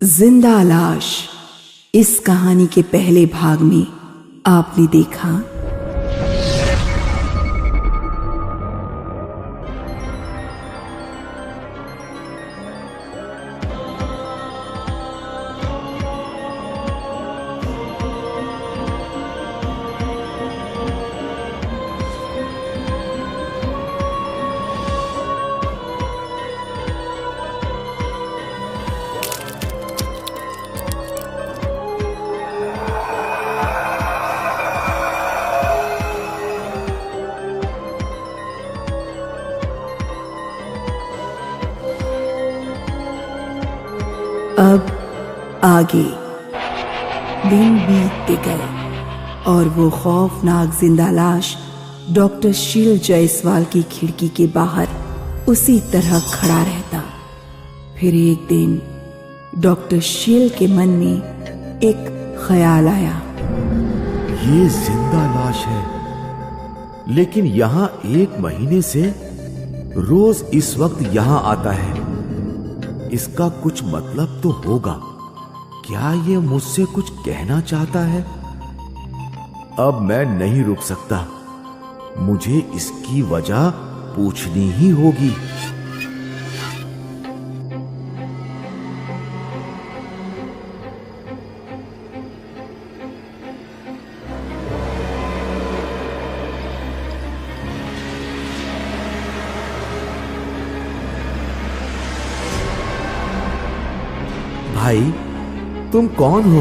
जिंदा लाश। इस कहानी के पहले भाग में आपने देखा अब आगे दिन बीतते गए और वो खौफनाक जिंदा लाश डॉक्टर शील जायसवाल की खिड़की के बाहर उसी तरह खड़ा रहता। फिर एक दिन डॉक्टर शील के मन में एक ख्याल आया। ये जिंदा लाश है, लेकिन यहाँ 1 महीने से रोज इस वक्त यहाँ आता है। इसका कुछ मतलब तो होगा। क्या ये मुझसे कुछ कहना चाहता है? अब मैं नहीं रुक सकता, मुझे इसकी वजह पूछनी ही होगी। भाई, तुम कौन हो?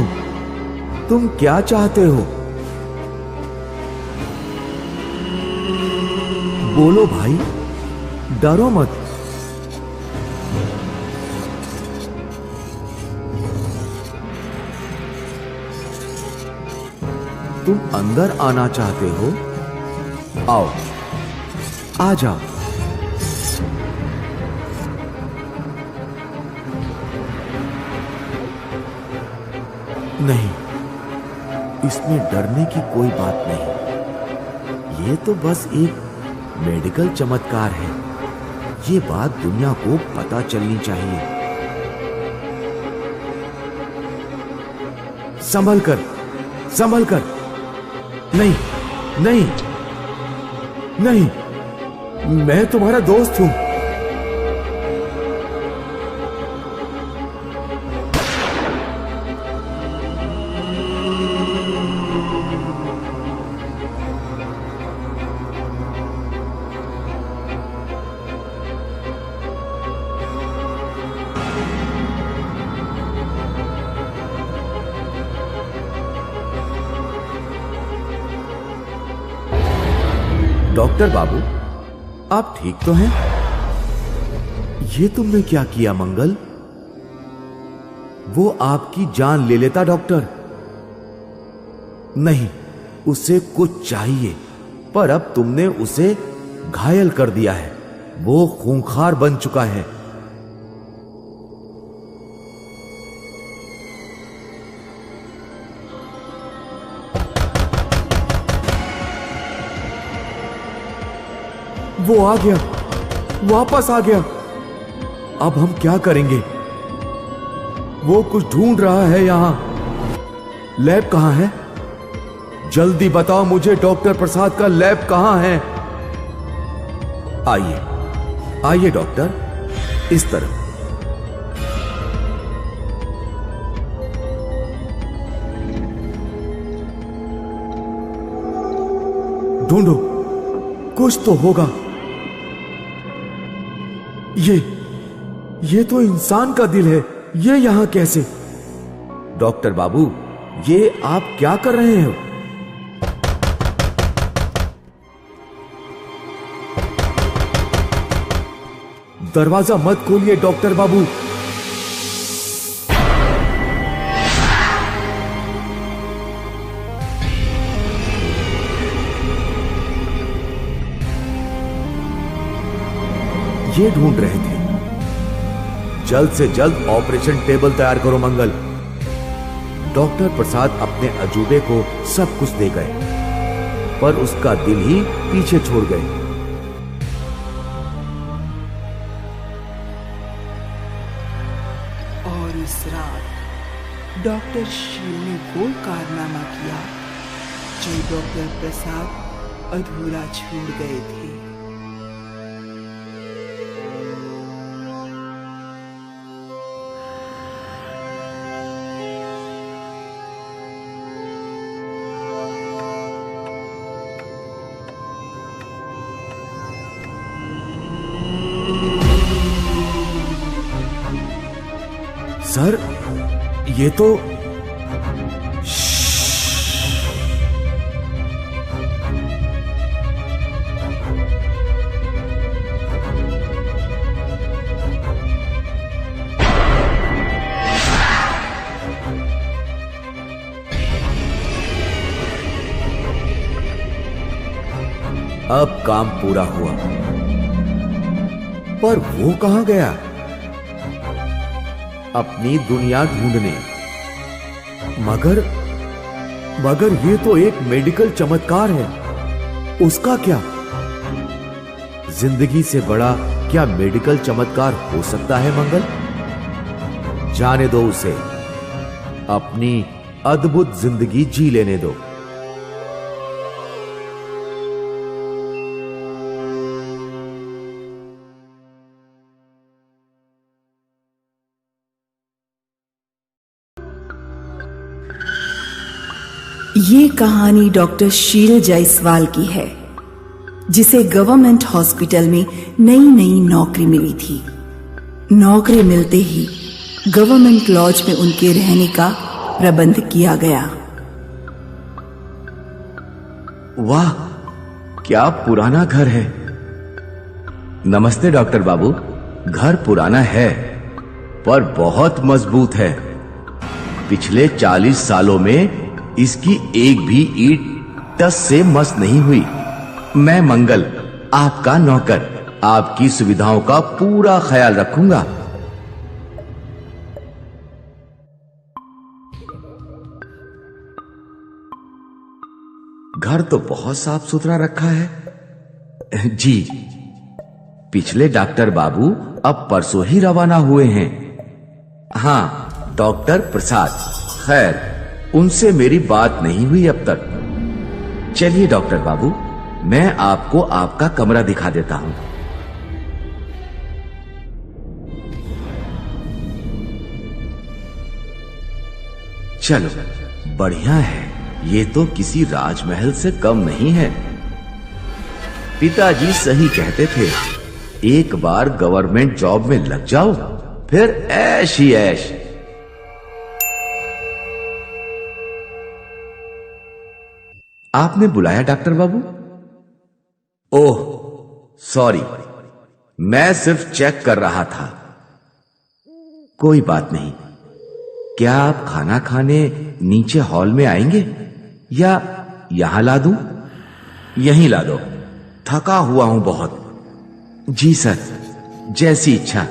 तुम क्या चाहते हो? बोलो भाई, डरो मत। तुम अंदर आना चाहते हो? आओ, आ जाओ। नहीं, इसमें डरने की कोई बात नहीं। ये तो बस एक मेडिकल चमत्कार है। ये बात दुनिया को पता चलनी चाहिए। संभल कर, संभल कर। नहीं, नहीं, नहीं, मैं तुम्हारा दोस्त हूं। डॉक्टर बाबू, आप ठीक तो हैं? ये तुमने क्या किया मंगल? वो आपकी जान ले लेता डॉक्टर। नहीं, उसे कुछ चाहिए, पर अब तुमने उसे घायल कर दिया है। वो खूंखार बन चुका है। वो आ गया, वापस आ गया। अब हम क्या करेंगे? वो कुछ ढूंढ रहा है यहां। लैब कहां है? जल्दी बताओ मुझे, डॉक्टर प्रसाद का लैब कहां है? आइए, आइए डॉक्टर, इस तरफ। ढूंढो, कुछ तो होगा। ये तो इंसान का दिल है। ये यहां कैसे? डॉक्टर बाबू, ये आप क्या कर रहे हो? दरवाजा मत खोलिए डॉक्टर बाबू। ये ढूंढ रहे थे। जल्द से जल्द ऑपरेशन टेबल तैयार करो मंगल। डॉक्टर प्रसाद अपने अजूबे को सब कुछ दे गए, पर उसका दिल ही पीछे छोड़ गए। और इस रात डॉक्टर शील ने वो कारनामा किया जो डॉक्टर प्रसाद अधूरा छोड़ गए थे। सर, ये तो अब काम पूरा हुआ, पर वो कहां गया? अपनी दुनिया ढूंढने। मगर ये तो एक मेडिकल चमत्कार है। उसका क्या? जिंदगी से बड़ा क्या मेडिकल चमत्कार हो सकता है मंगल? जाने दो उसे, अपनी अद्भुत जिंदगी जी लेने दो। ये कहानी डॉक्टर शील जायसवाल की है, जिसे गवर्नमेंट हॉस्पिटल में नई नौकरी मिली थी। नौकरी मिलते ही गवर्नमेंट लॉज में उनके रहने का प्रबंध किया गया। वाह, क्या पुराना घर है। नमस्ते डॉक्टर बाबू। घर पुराना है पर बहुत मजबूत है। पिछले 40 सालों में इसकी एक भी ईंट टस से मस नहीं हुई। मैं मंगल, आपका नौकर, आपकी सुविधाओं का पूरा ख्याल रखूंगा। घर तो बहुत साफ सुथरा रखा है। जी, पिछले डॉक्टर बाबू अब परसों ही रवाना हुए हैं। हाँ, डॉक्टर प्रसाद। खैर, उनसे मेरी बात नहीं हुई अब तक। चलिए डॉक्टर बाबू, मैं आपको आपका कमरा दिखा देता हूं। चलो, बढ़िया है। ये तो किसी राजमहल से कम नहीं है। पिताजी सही कहते थे, एक बार गवर्नमेंट जॉब में लग जाओ, फिर ऐश ही ऐश। आपने बुलाया डॉक्टर बाबू? ओह सॉरी, मैं सिर्फ चेक कर रहा था। कोई बात नहीं। क्या आप खाना खाने नीचे हॉल में आएंगे या यहां ला दूं? यहीं ला दो, थका हुआ हूं बहुत। जी सर, जैसी इच्छा।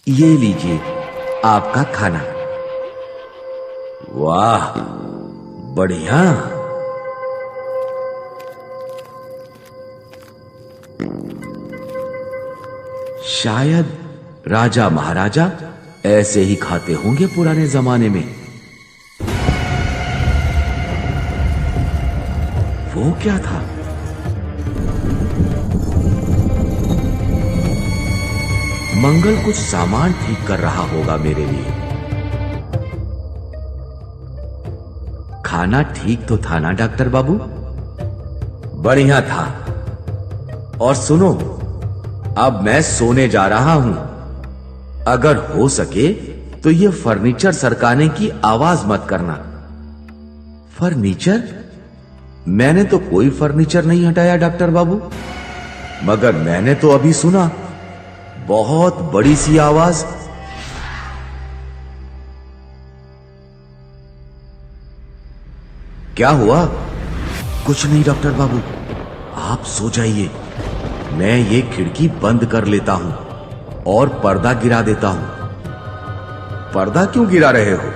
ये लीजिए आपका खाना। वाह, बढ़िया। शायद राजा महाराजा ऐसे ही खाते होंगे पुराने जमाने में। वो क्या था? मंगल कुछ सामान ठीक कर रहा होगा मेरे लिए। खाना ठीक तो था ना डॉक्टर बाबू? बढ़िया था। और सुनो, अब मैं सोने जा रहा हूं। अगर हो सके तो ये फर्नीचर सरकाने की आवाज मत करना। फर्नीचर? मैंने तो कोई फर्नीचर नहीं हटाया डॉक्टर बाबू। मगर मैंने तो अभी सुना बहुत बड़ी सी आवाज। क्या हुआ? कुछ नहीं डॉक्टर बाबू, आप सो जाइए। मैं ये खिड़की बंद कर लेता हूं और पर्दा गिरा देता हूं। पर्दा क्यों गिरा रहे हो?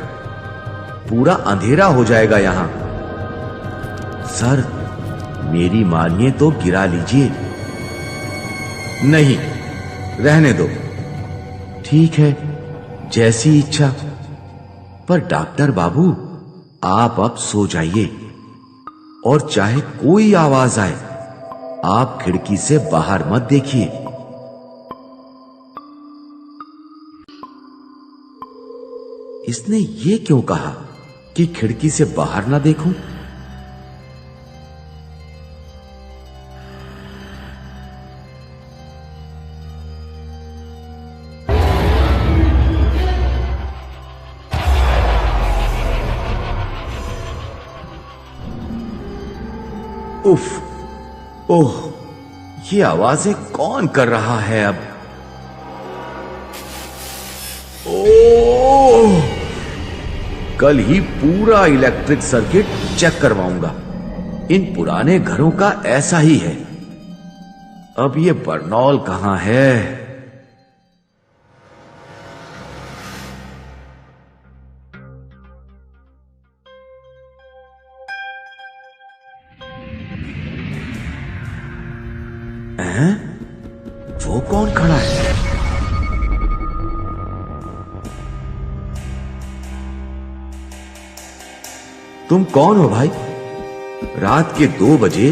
पूरा अंधेरा हो जाएगा यहां। सर, मेरी मानिए तो गिरा लीजिए। नहीं, रहने दो। ठीक है, जैसी इच्छा। पर डॉक्टर बाबू, आप अब सो जाइए, और चाहे कोई आवाज आए, आप खिड़की से बाहर मत देखिए। इसने ये क्यों कहा कि खिड़की से बाहर ना देखूं? उफ, ओह, ये आवाजें कौन कर रहा है अब? ओह, कल ही पूरा इलेक्ट्रिक सर्किट चेक करवाऊंगा। इन पुराने घरों का ऐसा ही है। अब ये बर्नौल कहां है? वो कौन खड़ा है? तुम कौन हो भाई? रात के 2 बजे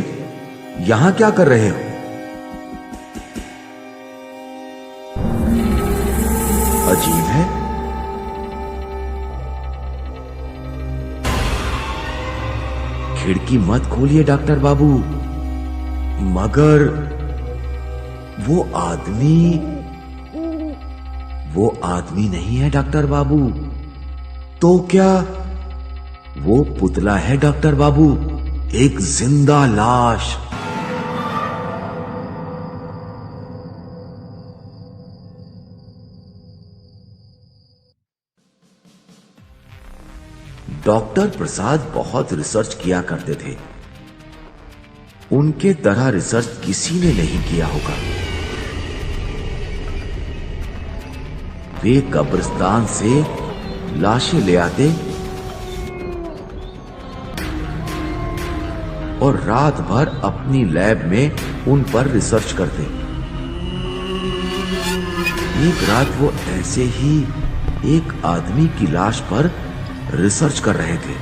यहां क्या कर रहे हो? अजीब है। खिड़की मत खोलिए डॉक्टर बाबू, मगर वो आदमी नहीं है डॉक्टर बाबू। तो क्या वो पुतला है डॉक्टर बाबू? एक जिंदा लाश। डॉक्टर प्रसाद बहुत रिसर्च किया करते थे। उनके तरह रिसर्च किसी ने नहीं किया होगा। वे कब्रिस्तान से लाशें ले आते और रात भर अपनी लैब में उन पर रिसर्च करते। एक रात वो ऐसे ही एक आदमी की लाश पर रिसर्च कर रहे थे।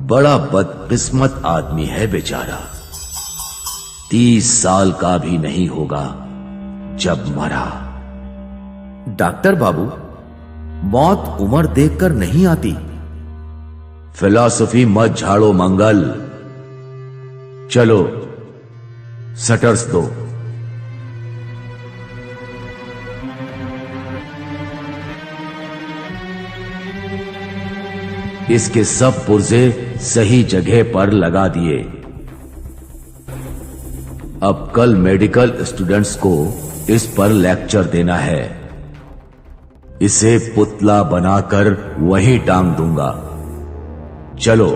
बड़ा बदकिस्मत आदमी है बेचारा। 30 साल का भी नहीं होगा जब मरा। डॉक्टर बाबू, मौत उम्र देखकर नहीं आती। फिलॉसफी मत झाड़ो मंगल। चलो शटर्स दो। इसके सब पुर्जे सही जगह पर लगा दिए। अब कल मेडिकल स्टूडेंट्स को इस पर लेक्चर देना है। इसे पुतला बनाकर वहीं टांग दूंगा। चलो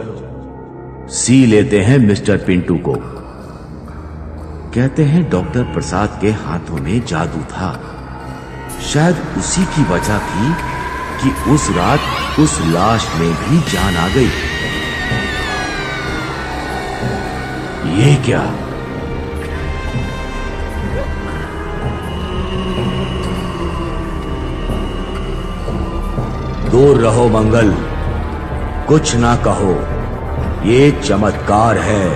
सी लेते हैं मिस्टर पिंटू को। कहते हैं डॉक्टर प्रसाद के हाथों में जादू था। शायद उसी की वजह थी कि उस रात उस लाश में भी जान आ गई। ये क्या? दूर रहो मंगल, कुछ ना कहो। ये चमत्कार है,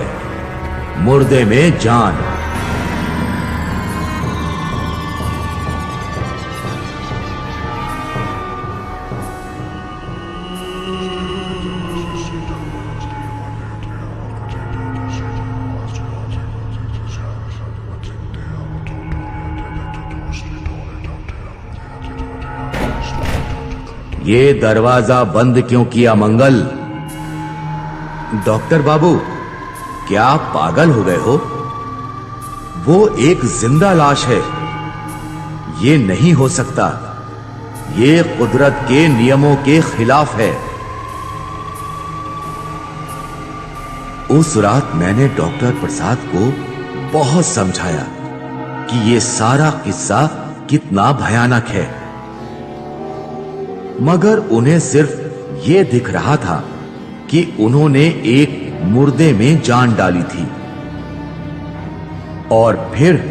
मुर्दे में जान। ये दरवाजा बंद क्यों किया मंगल? डॉक्टर बाबू, क्या आप पागल हो गए हो? वो एक जिंदा लाश है। ये नहीं हो सकता। ये कुदरत के नियमों के खिलाफ है। उस रात मैंने डॉक्टर प्रसाद को बहुत समझाया, कि ये सारा किस्सा कितना भयानक है, मगर उन्हें सिर्फ ये दिख रहा था कि उन्होंने एक मुर्दे में जान डाली थी और फिर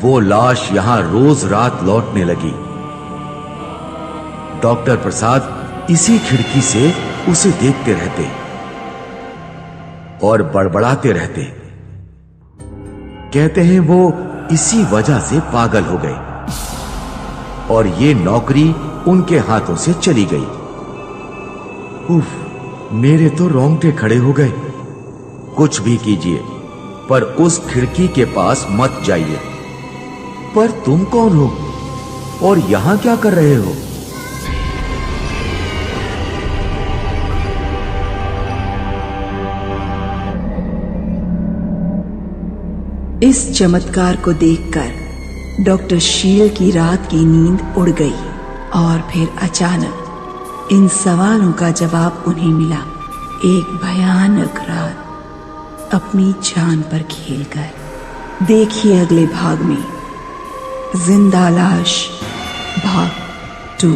वो लाश यहां रोज रात लौटने लगी। डॉक्टर प्रसाद इसी खिड़की से उसे देखते रहते और बड़बड़ाते रहते। कहते हैं वो इसी वजह से पागल हो गए और ये नौकरी उनके हाथों से चली गई। उफ, मेरे तो रोंगटे खड़े हो गए। कुछ भी कीजिए, पर उस खिड़की के पास मत जाइए। पर तुम कौन हो और यहां क्या कर रहे हो? इस चमत्कार को देखकर डॉक्टर शील की रात की नींद उड़ गई और फिर अचानक इन सवालों का जवाब उन्हें मिला। एक भयानक रात अपनी जान पर खेलकर। देखिए अगले भाग में जिंदा लाश भाग 2।